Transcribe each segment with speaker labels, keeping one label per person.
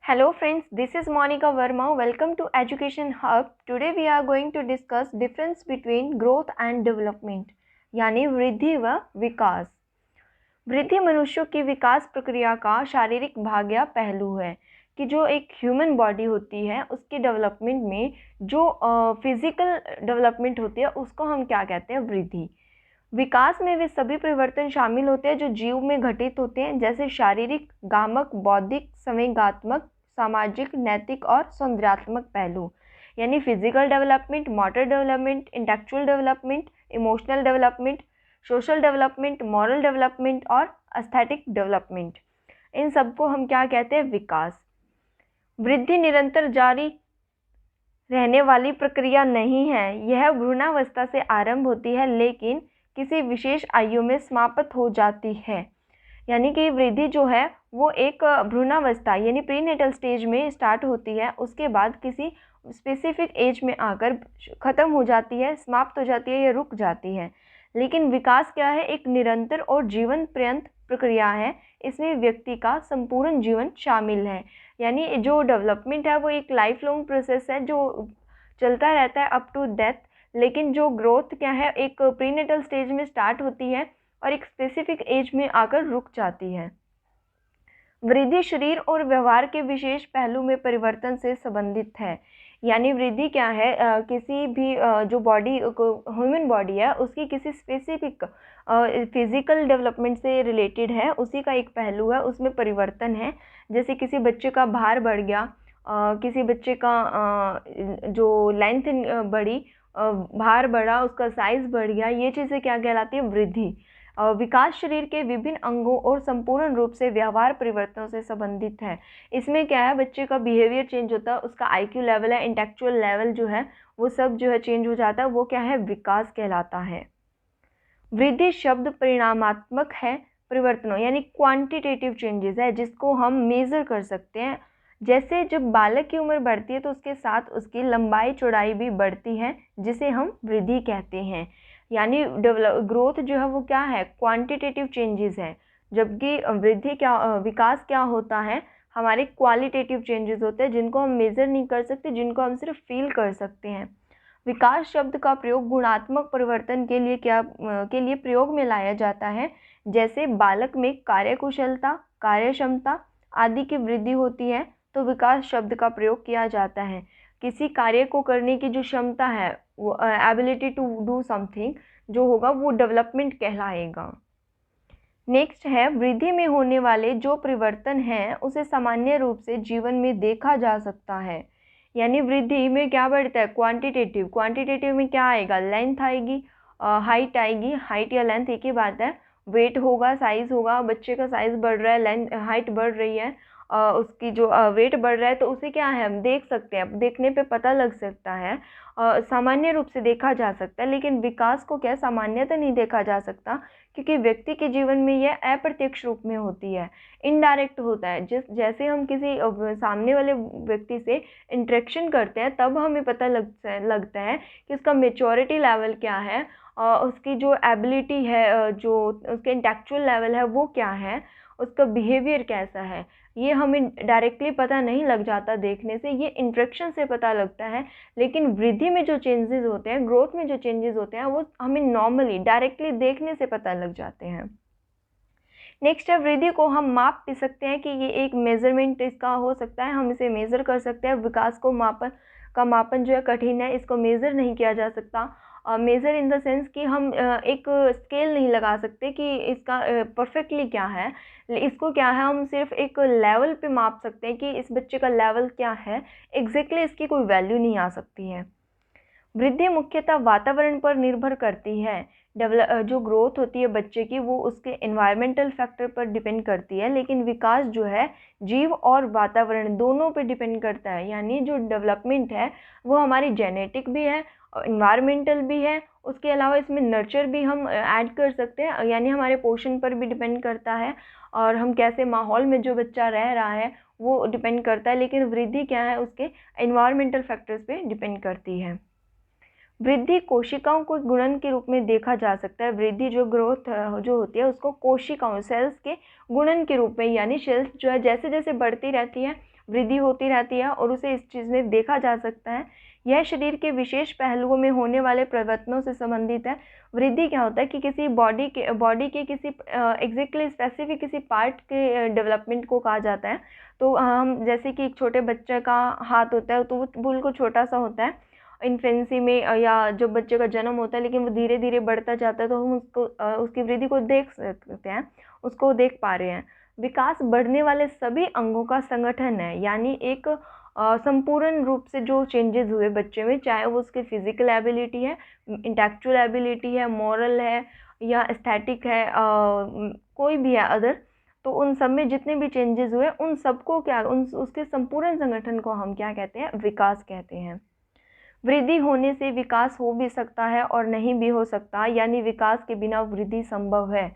Speaker 1: Hello friends, this is Monica Verma. Welcome to Education Hub. Today we are going to discuss difference between growth and development यानी वृद्धि व विकास। वृद्धि मनुष्यों की विकास प्रक्रिया का शारीरिक भाग या पहलू है कि जो एक ह्यूमन बॉडी होती है उसके डेवलपमेंट में जो फिजिकल डेवलपमेंट होती है उसको हम क्या कहते हैं, वृद्धि। विकास में वे सभी परिवर्तन शामिल होते हैं जो जीव में घटित होते हैं, जैसे शारीरिक, गामक, बौद्धिक, संवेगात्मक, सामाजिक, नैतिक और सौंदर्यात्मक पहलू यानी physical development, motor development, intellectual development, emotional development, social development, moral development और एस्थेटिक डेवलपमेंट। इन सबको हम क्या कहते हैं, विकास। वृद्धि निरंतर जारी रहने वाली प्रक्रिया नहीं है। यह भ्रूणावस्था से आरंभ होती है लेकिन किसी विशेष आयु में समाप्त हो जाती है। यानी कि वृद्धि जो है वो एक भ्रूणावस्था यानी प्रीनेटल स्टेज में स्टार्ट होती है, उसके बाद किसी स्पेसिफिक एज में आकर ख़त्म हो जाती है, समाप्त हो जाती है या रुक जाती है। लेकिन विकास क्या है, एक निरंतर और जीवन पर्यंत प्रक्रिया है। इसमें व्यक्ति का संपूर्ण जीवन शामिल है। यानी जो डेवलपमेंट है वो एक लाइफ लॉन्ग प्रोसेस है जो चलता रहता है अप टू डेथ। लेकिन जो ग्रोथ क्या है, एक प्रीनेटल स्टेज में स्टार्ट होती है और एक स्पेसिफिक एज में आकर रुक जाती है। वृद्धि शरीर और व्यवहार के विशेष पहलू में परिवर्तन से संबंधित है। यानी वृद्धि क्या है, किसी भी जो बॉडी ह्यूमन बॉडी है उसकी किसी स्पेसिफिक फिजिकल डेवलपमेंट से रिलेटेड है, उसी का एक पहलू है, उसमें परिवर्तन है। जैसे किसी बच्चे का भार बढ़ गया, किसी बच्चे का जो लेंथ बढ़ी, भार बढ़ा, उसका साइज़ बढ़ गया, ये चीज़ें क्या कहलाती है, वृद्धि। विकास शरीर के विभिन्न अंगों और संपूर्ण रूप से व्यवहार परिवर्तनों से संबंधित है। इसमें क्या है, बच्चे का बिहेवियर चेंज होता है, उसका आईक्यू लेवल है, इंटेलेक्चुअल लेवल जो है वो सब जो है चेंज हो जाता है, वो क्या है, विकास कहलाता है। वृद्धि शब्द परिणामात्मक है परिवर्तनों यानी क्वांटिटेटिव चेंजेस है जिसको हम मेज़र कर सकते हैं। जैसे जब बालक की उम्र बढ़ती है तो उसके साथ उसकी लंबाई चौड़ाई भी बढ़ती है, जिसे हम वृद्धि कहते हैं। यानी ग्रोथ जो है वो क्या है, क्वांटिटेटिव चेंजेस है, जबकि वृद्धि क्या विकास क्या होता है, हमारे क्वालिटेटिव चेंजेस होते हैं जिनको हम मेज़र नहीं कर सकते, जिनको हम सिर्फ फील कर सकते हैं। विकास शब्द का प्रयोग गुणात्मक परिवर्तन के लिए प्रयोग में लाया जाता है। जैसे बालक में कार्यकुशलता, कार्यक्षमता आदि की वृद्धि होती है तो विकास शब्द का प्रयोग किया जाता है। किसी कार्य को करने की जो क्षमता है, वो एबिलिटी टू डू समथिंग जो होगा वो डेवलपमेंट कहलाएगा। नेक्स्ट है, वृद्धि में होने वाले जो परिवर्तन हैं उसे सामान्य रूप से जीवन में देखा जा सकता है। यानी वृद्धि में क्या बढ़ता है, क्वांटिटेटिव। क्वांटिटेटिव में क्या आएगा, लेंथ आएगी, हाइट आएगी, हाइट या लेंथ एक ही बात है। वेट होगा, साइज़ होगा, बच्चे का साइज़ बढ़ रहा है, लेंथ हाइट बढ़ रही है, उसकी जो वेट बढ़ रहा है तो उसे क्या है, हम देख सकते हैं, देखने पे पता लग सकता है, सामान्य रूप से देखा जा सकता है। लेकिन विकास को क्या सामान्यतः नहीं देखा जा सकता क्योंकि व्यक्ति के जीवन में यह अप्रत्यक्ष रूप में होती है, इनडायरेक्ट होता है। जैसे हम किसी सामने वाले व्यक्ति से इंटरेक्शन करते हैं तब हमें पता लगता है कि उसका मेच्योरिटी लेवल क्या है, उसकी जो एबिलिटी है, जो उसके इंटेलेक्चुअल लेवल है वो क्या है, उसका बिहेवियर कैसा है। ये हमें डायरेक्टली पता नहीं लग जाता देखने से, ये इंटरेक्शन से पता लगता है। लेकिन वृद्धि में जो चेंजेस होते हैं, ग्रोथ में जो चेंजेस होते हैं, वो हमें नॉर्मली डायरेक्टली देखने से पता लग जाते हैं। नेक्स्ट है, वृद्धि को हम माप भी सकते हैं कि ये एक मेज़रमेंट इसका हो सकता है, हम इसे मेज़र कर सकते हैं। विकास को मापन जो है कठिन है, इसको मेज़र नहीं किया जा सकता। मेज़र इन द सेंस कि हम एक स्केल नहीं लगा सकते कि इसका परफेक्टली क्या है। इसको क्या है, हम सिर्फ एक लेवल पे माप सकते हैं कि इस बच्चे का लेवल क्या है, एग्जैक्टली इसकी कोई वैल्यू नहीं आ सकती है। वृद्धि मुख्यतः वातावरण पर निर्भर करती है। जो ग्रोथ होती है बच्चे की वो उसके एनवायरमेंटल फैक्टर पर डिपेंड करती है, लेकिन विकास जो है जीव और वातावरण दोनों पर डिपेंड करता है। यानी जो डेवलपमेंट है वो हमारी जेनेटिक भी है और इन्वायरमेंटल भी है, उसके अलावा इसमें नर्चर भी हम ऐड कर सकते हैं, यानी हमारे पोषण पर भी डिपेंड करता है और हम कैसे माहौल में जो बच्चा रह रहा है वो डिपेंड करता है। लेकिन वृद्धि क्या है, उसके इन्वायरमेंटल फैक्टर्स पे डिपेंड करती है। वृद्धि कोशिकाओं को गुणन के रूप में देखा जा सकता है। वृद्धि जो ग्रोथ जो होती है उसको कोशिकाओं सेल्स के गुणन के रूप में, यानी सेल्स जो है जैसे जैसे बढ़ती रहती है वृद्धि होती रहती है और उसे इस चीज़ में देखा जा सकता है। यह शरीर के विशेष पहलुओं में होने वाले परिवर्तनों से संबंधित है। वृद्धि क्या होता है कि किसी बॉडी के किसी एग्जैक्टली स्पेसिफिक किसी पार्ट के डेवलपमेंट को कहा जाता है। तो हम जैसे कि एक छोटे बच्चे का हाथ होता है तो वो बिल्कुल छोटा सा होता है इन्फेंसी में, या जब बच्चे का जन्म होता है, लेकिन वो धीरे धीरे बढ़ता जाता है तो हम उसको उसकी वृद्धि को देख सकते हैं, उसको देख पा रहे हैं। विकास बढ़ने वाले सभी अंगों का संगठन है, यानी एक संपूर्ण रूप से जो चेंजेस हुए बच्चे में, चाहे वो उसकी फिजिकल एबिलिटी है, इंटेलेक्चुअल एबिलिटी है, मॉरल है या एस्थेटिक है, कोई भी है अदर, तो उन सब में जितने भी चेंजेस हुए उन सबको क्या उसके संपूर्ण संगठन को हम क्या कहते हैं, विकास कहते हैं। वृद्धि होने से विकास हो भी सकता है और नहीं भी हो सकता, यानी विकास के बिना वृद्धि संभव है।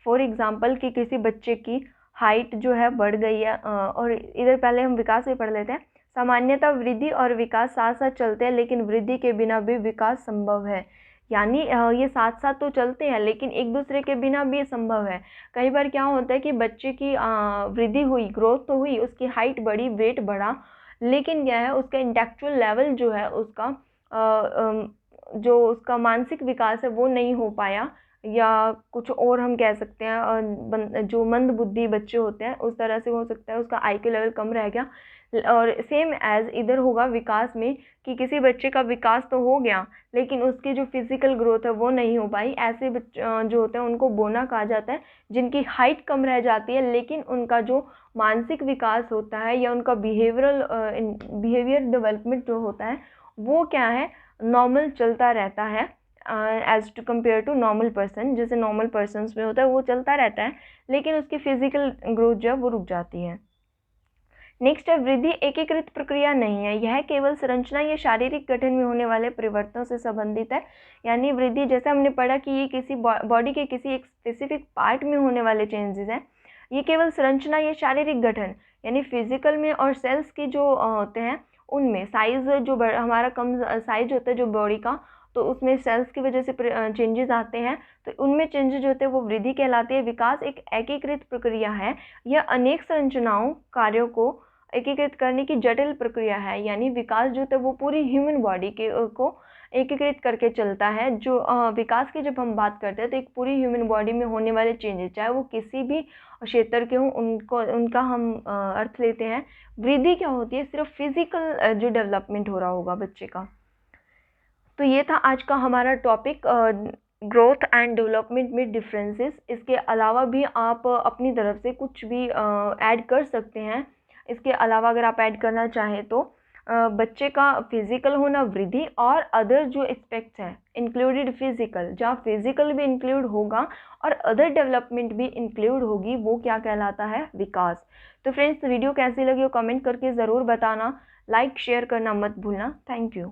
Speaker 1: फॉर एग्जाम्पल कि किसी बच्चे की हाइट जो है बढ़ गई है, और इधर पहले हम विकास भी पढ़ लेते हैं। सामान्यतः वृद्धि और विकास साथ साथ चलते हैं, लेकिन वृद्धि के बिना भी विकास संभव है। यानी ये साथ साथ तो चलते हैं लेकिन एक दूसरे के बिना भी संभव है। कई बार क्या होता है कि बच्चे की वृद्धि हुई, ग्रोथ तो हुई, उसकी हाइट बढ़ी, वेट बढ़ा, लेकिन क्या है उसका इंटेलेक्चुअल लेवल जो है उसका जो उसका मानसिक विकास है वो नहीं हो पाया, या कुछ और हम कह सकते हैं जो मंद बुद्धि बच्चे होते हैं उस तरह से हो सकता है उसका IQ लेवल कम रह गया। और सेम एज इधर होगा विकास में कि किसी बच्चे का विकास तो हो गया लेकिन उसकी जो फिजिकल ग्रोथ है वो नहीं हो पाई। ऐसे बच्चे जो होते हैं उनको बोना कहा जाता है, जिनकी हाइट कम रह जाती है लेकिन उनका जो मानसिक विकास होता है या उनका बिहेवियर डेवलपमेंट जो होता है वो क्या है, नॉर्मल चलता रहता है as to compare to normal person. जैसे नॉर्मल पर्सन्स में होता है वो चलता रहता है लेकिन उसकी फिजिकल ग्रोथ जो है वो रुक जाती है। नेक्स्ट है, वृद्धि एकीकृत प्रक्रिया नहीं है, यह केवल संरचना या शारीरिक गठन में होने वाले परिवर्तनों से संबंधित है। यानी वृद्धि जैसे हमने पढ़ा कि ये किसी बॉडी के किसी एक स्पेसिफिक पार्ट में होने वाले चेंजेस हैं, ये केवल संरचना या शारीरिक गठन यानी फिजिकल में और सेल्स की जो होते हैं उनमें साइज जो हमारा कम साइज होता है जो बॉडी का, तो उसमें सेल्स की वजह से चेंजेस आते हैं, तो उनमें चेंजेस जो होते हैं वो वृद्धि कहलाती है। विकास एक एकीकृत प्रक्रिया है, यह अनेक संरचनाओं कार्यों को एकीकृत करने की जटिल प्रक्रिया है। यानी विकास जो होता है वो पूरी ह्यूमन बॉडी के को एकीकृत करके चलता है। जो विकास की जब हम बात करते हैं तो एक पूरी ह्यूमन बॉडी में होने वाले चेंजेस चाहे वो किसी भी क्षेत्र के हों उनका हम अर्थ लेते हैं। वृद्धि क्या होती है, सिर्फ फिजिकल जो डेवलपमेंट हो रहा होगा बच्चे का। तो ये था आज का हमारा टॉपिक, ग्रोथ एंड डेवलपमेंट में डिफरेंसेस। इसके अलावा भी आप अपनी तरफ से कुछ भी ऐड कर सकते हैं। इसके अलावा अगर आप ऐड करना चाहें तो बच्चे का फिजिकल होना वृद्धि और अदर जो एस्पेक्ट्स हैं इंक्लूडेड फिजिकल, जहाँ फिजिकल भी इंक्लूड होगा और अदर डेवलपमेंट भी इंक्लूड होगी, वो क्या कहलाता है, विकास। तो फ्रेंड्स वीडियो कैसी लगी वो कमेंट करके ज़रूर बताना, लाइक शेयर करना मत भूलना। Thank you.